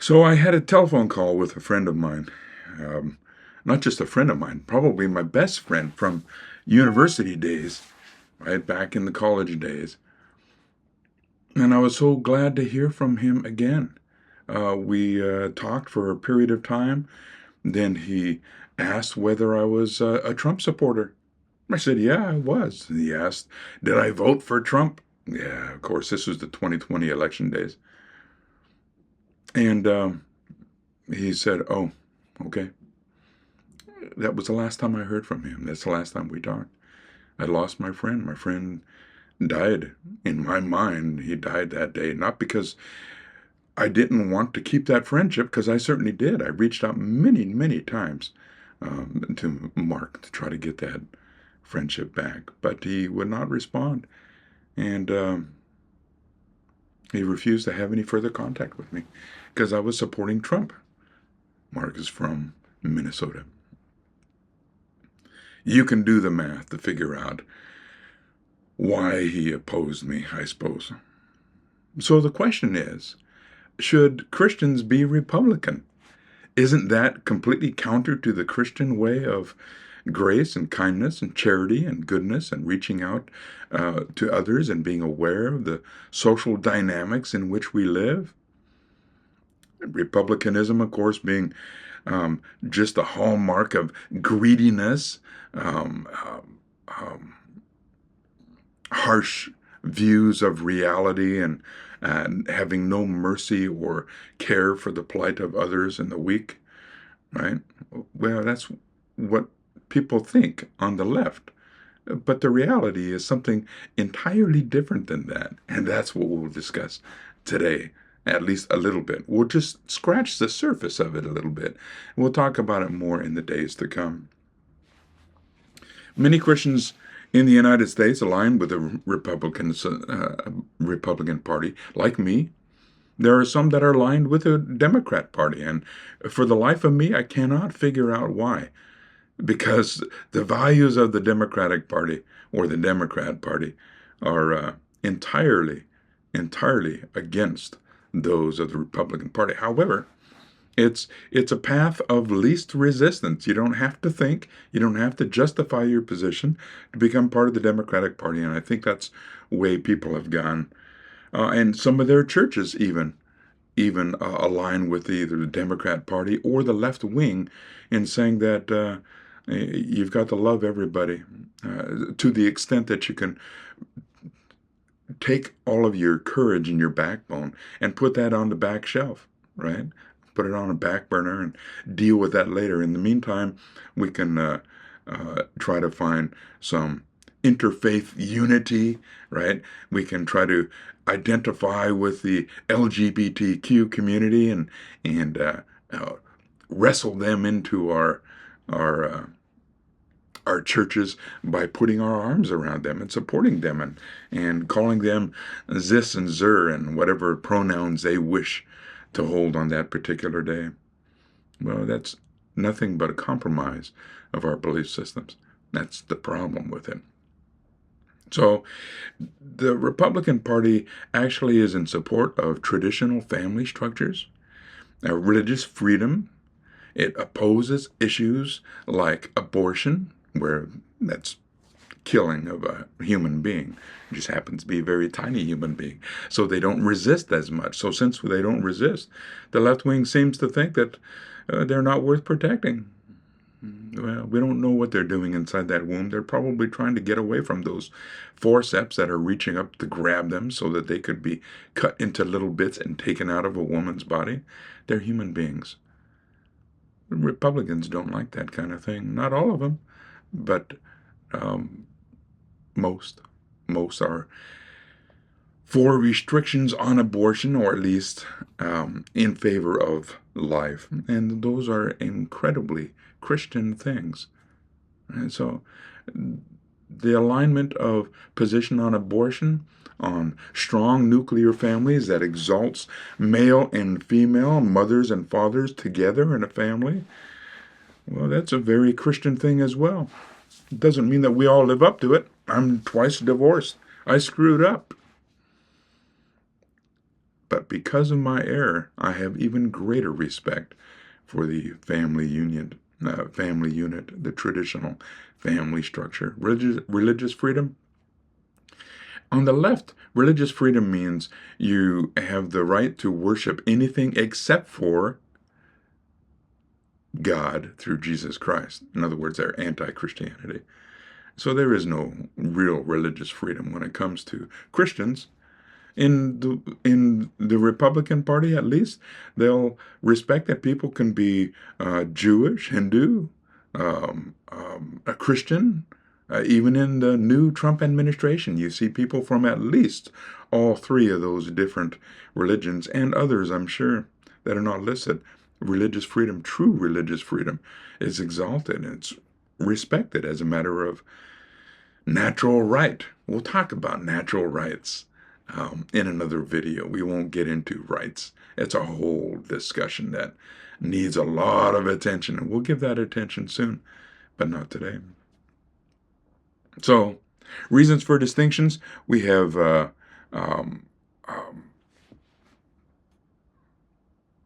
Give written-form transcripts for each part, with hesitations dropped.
So I had a telephone call with a friend of mine. Um, Not just a friend of mine, probably my best friend from university days, right back in the college days. And I was so glad to hear from him again. We talked for a period of time. Then he asked whether I was a Trump supporter. I said, yeah, I was. He asked, did I vote for Trump? Yeah, of course, this was the 2020 election days. And he said, oh, okay. That was the last time I heard from him. That's the last time we talked. I lost my friend. My friend died. In my mind, he died that day. Not because I didn't want to keep that friendship, because I certainly did. I reached out many, many times to Mark to try to get that friendship back, but he would not respond. And he refused to have any further contact with me because I was supporting Trump. Mark is from Minnesota. You can do the math to figure out why he opposed me, I suppose. So the question is, should Christians be Republican? Isn't that completely counter to the Christian way of grace and kindness and charity and goodness and reaching out to others and being aware of the social dynamics in which we live? Republicanism, of course, being just a hallmark of greediness, um, um, um, harsh views of reality, and having no mercy or care for the plight of others and the weak, right? Well, that's what people think on the left. But the reality is something entirely different than that. And that's what we'll discuss today, at least a little bit. We'll just scratch the surface of it a little bit. We'll talk about it more in the days to come. Many Christians in the United States align with the Republican Party, like me. There are some that are aligned with the Democrat Party, and for the life of me, I cannot figure out why. Because the values of the Democratic Party or the Democrat Party are entirely against those of the Republican Party. However, it's a path of least resistance. You don't have to think, you don't have to justify your position to become part of the Democratic Party, and I think that's the way people have gone. And some of their churches even align with either the Democrat Party or the left wing in saying that you've got to love everybody to the extent that you can take all of your courage and your backbone and put that on the back shelf, right? Put it on a back burner and deal with that later. In the meantime, we can try to find some interfaith unity, right? We can try to identify with the LGBTQ community and wrestle them into our our churches by putting our arms around them and supporting them and calling them zis and zer and whatever pronouns they wish to hold on that particular day. Well, that's nothing but a compromise of our belief systems. That's the problem with it. So the Republican Party actually is in support of traditional family structures, religious freedom. It opposes issues like abortion, where that's killing of a human being. It just happens to be a very tiny human being. So they don't resist as much. So since they don't resist, the left wing seems to think that they're not worth protecting. Well, we don't know what they're doing inside that womb. They're probably trying to get away from those forceps that are reaching up to grab them so that they could be cut into little bits and taken out of a woman's body. They're human beings. Republicans don't like that kind of thing. Not all of them, but um, most. Most are for restrictions on abortion, or at least in favor of life. And those are incredibly Christian things. And so the alignment of position on abortion, on strong nuclear families that exalts male and female, mothers and fathers together in a family, well, that's a very Christian thing as well. It doesn't mean that we all live up to it. I'm twice divorced. I screwed up. But because of my error, I have even greater respect for the family unit, the traditional family structure. Religious freedom. On the left, religious freedom means you have the right to worship anything except for God through Jesus Christ. In other words, they're anti-Christianity. So there is no real religious freedom when it comes to Christians. In the Republican Party, at least, they'll respect that people can be Jewish, Hindu, a Christian. Even in the new Trump administration, you see people from at least all three of those different religions and others, I'm sure, that are not listed. Religious freedom, true religious freedom, is exalted and it's respected as a matter of natural right. We'll talk about natural rights in another video. We won't get into rights. It's a whole discussion that needs a lot of attention, and we'll give that attention soon, but not today. So, reasons for distinctions. We have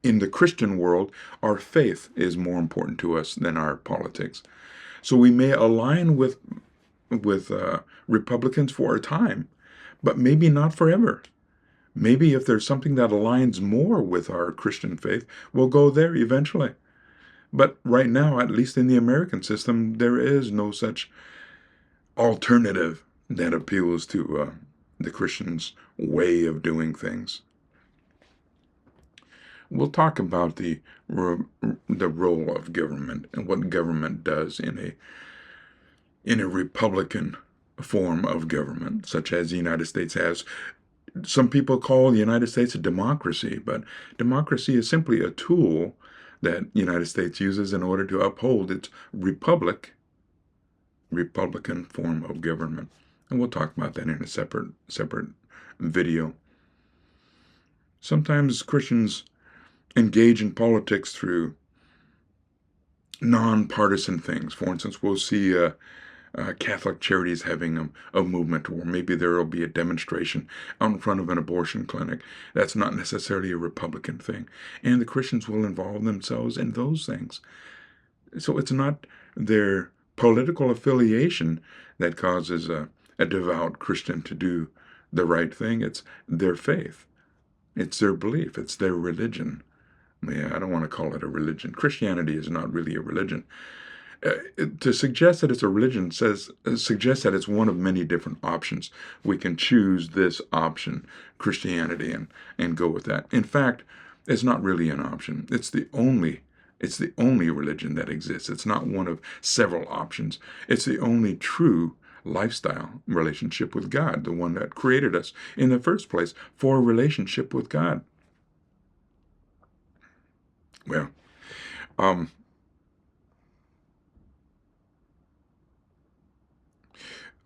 in the Christian world, our faith is more important to us than our politics. So we may align with Republicans for a time, but maybe not forever. Maybe if there's something that aligns more with our Christian faith, we'll go there eventually. But right now, at least in the American system, there is no such alternative that appeals to the Christians' way of doing things. We'll talk about the role of government and what government does in a Republican form of government, such as the United States has. Some people call the United States a democracy, but democracy is simply a tool that the United States uses in order to uphold its Republican form of government. And we'll talk about that in a separate video. Sometimes Christians engage in politics through nonpartisan things. For instance, we'll see Catholic Charities having a movement, or maybe there will be a demonstration out in front of an abortion clinic. That's not necessarily a Republican thing. And the Christians will involve themselves in those things. So it's not their political affiliation that causes a devout Christian to do the right thing. It's their faith. It's their belief. It's their religion. Yeah, I don't want to call it a religion. Christianity is not really a religion. To suggest that it's a religion suggests that it's one of many different options. We can choose this option, Christianity, and go with that. In fact, it's not really an option. It's the only religion that exists. It's not one of several options. It's the only true lifestyle relationship with God, the one that created us in the first place for a relationship with God. Well,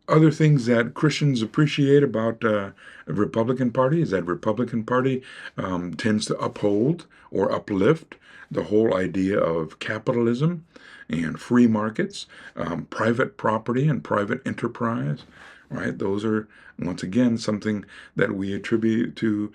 other things that Christians appreciate about the Republican Party is that Republican Party tends to uphold or uplift the whole idea of capitalism and free markets, private property and private enterprise, right? Those are, once again, something that we attribute to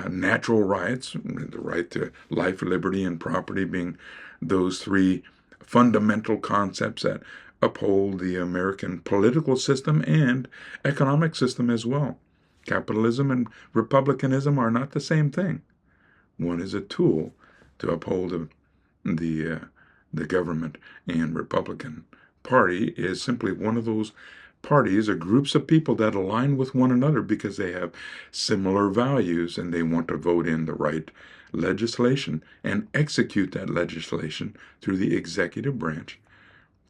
natural rights, the right to life, liberty, and property being those three fundamental concepts that uphold the American political system and economic system as well. Capitalism and republicanism are not the same thing. One is a tool to uphold the government, and Republican Party is simply one of those parties or groups of people that align with one another because they have similar values and they want to vote in the right legislation and execute that legislation through the executive branch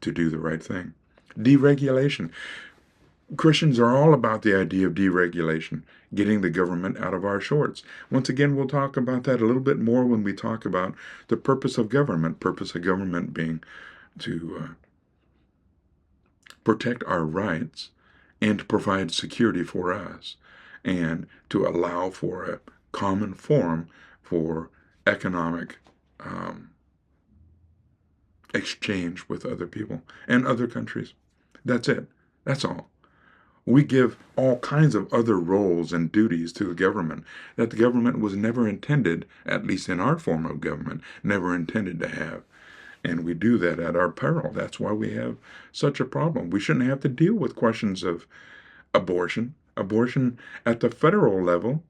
to do the right thing. Deregulation. Christians are all about the idea of deregulation, getting the government out of our shorts. Once again, we'll talk about that a little bit more when we talk about the purpose of government. Purpose of government being to protect our rights and to provide security for us and to allow for a common forum for economic exchange with other people and other countries. That's it. That's all. We give all kinds of other roles and duties to the government that the government was never intended, at least in our form of government, never intended to have. And we do that at our peril. That's why we have such a problem. We shouldn't have to deal with questions of abortion. Abortion at the federal level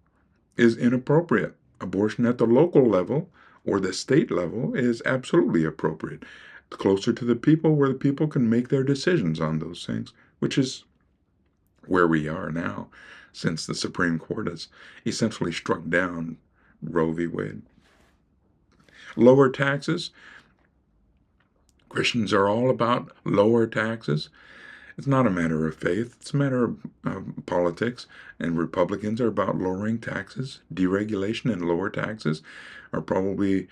is inappropriate. Abortion at the local level or the state level is absolutely appropriate. Closer to the people, where the people can make their decisions on those things, which is where we are now, since the Supreme Court has essentially struck down Roe v. Wade. Lower taxes. Christians are all about lower taxes. It's not a matter of faith, it's a matter of politics. And Republicans are about lowering taxes. Deregulation and lower taxes are probably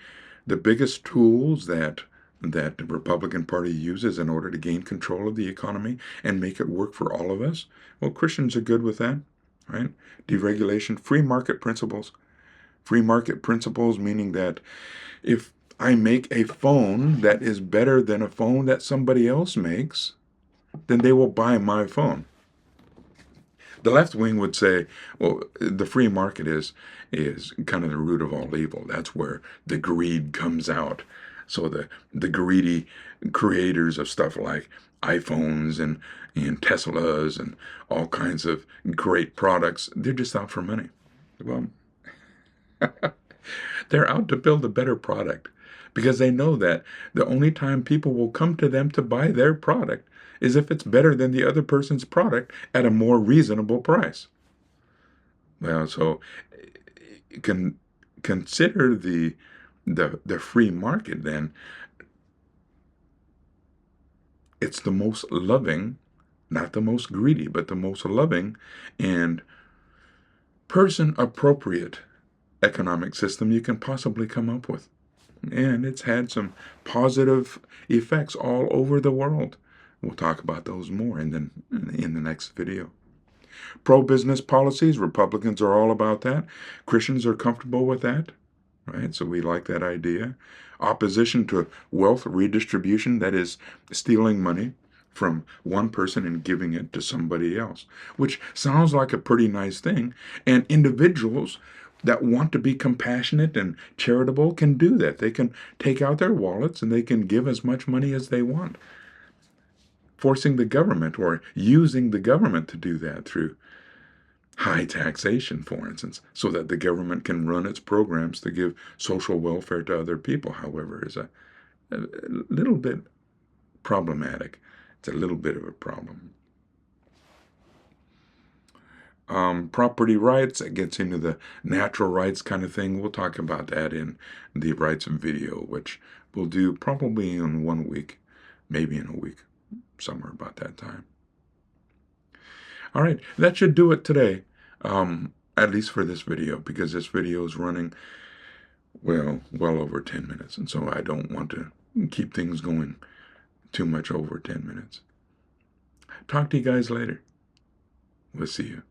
the biggest tools that the Republican Party uses in order to gain control of the economy and make it work for all of us. Well, Christians are good with that, right? Deregulation, free market principles. Free market principles meaning that if I make a phone that is better than a phone that somebody else makes, then they will buy my phone. The left wing would say, well, the free market is kind of the root of all evil. That's where the greed comes out. So the greedy creators of stuff like iPhones and Teslas and all kinds of great products, they're just out for money. Well, they're out to build a better product because they know that the only time people will come to them to buy their product is if it's better than the other person's product at a more reasonable price. Well, so consider the free market then. It's the most loving, not the most greedy, but the most loving and person-appropriate economic system you can possibly come up with. And it's had some positive effects all over the world. We'll talk about those more in the next video. Pro-business policies, Republicans are all about that. Christians are comfortable with that, right? So we like that idea. Opposition to wealth redistribution, that is stealing money from one person and giving it to somebody else, which sounds like a pretty nice thing. And individuals that want to be compassionate and charitable can do that. They can take out their wallets and they can give as much money as they want. Forcing the government or using the government to do that through high taxation, for instance, so that the government can run its programs to give social welfare to other people, however, is a little bit problematic. It's a little bit of a problem. Property rights, it gets into the natural rights kind of thing. We'll talk about that in the rights video, which we'll do probably in 1 week, maybe in a week, somewhere about that time. All right, that should do it today, at least for this video, because this video is running, well over 10 minutes, and so I don't want to keep things going too much over 10 minutes. Talk to you guys later. We'll see you.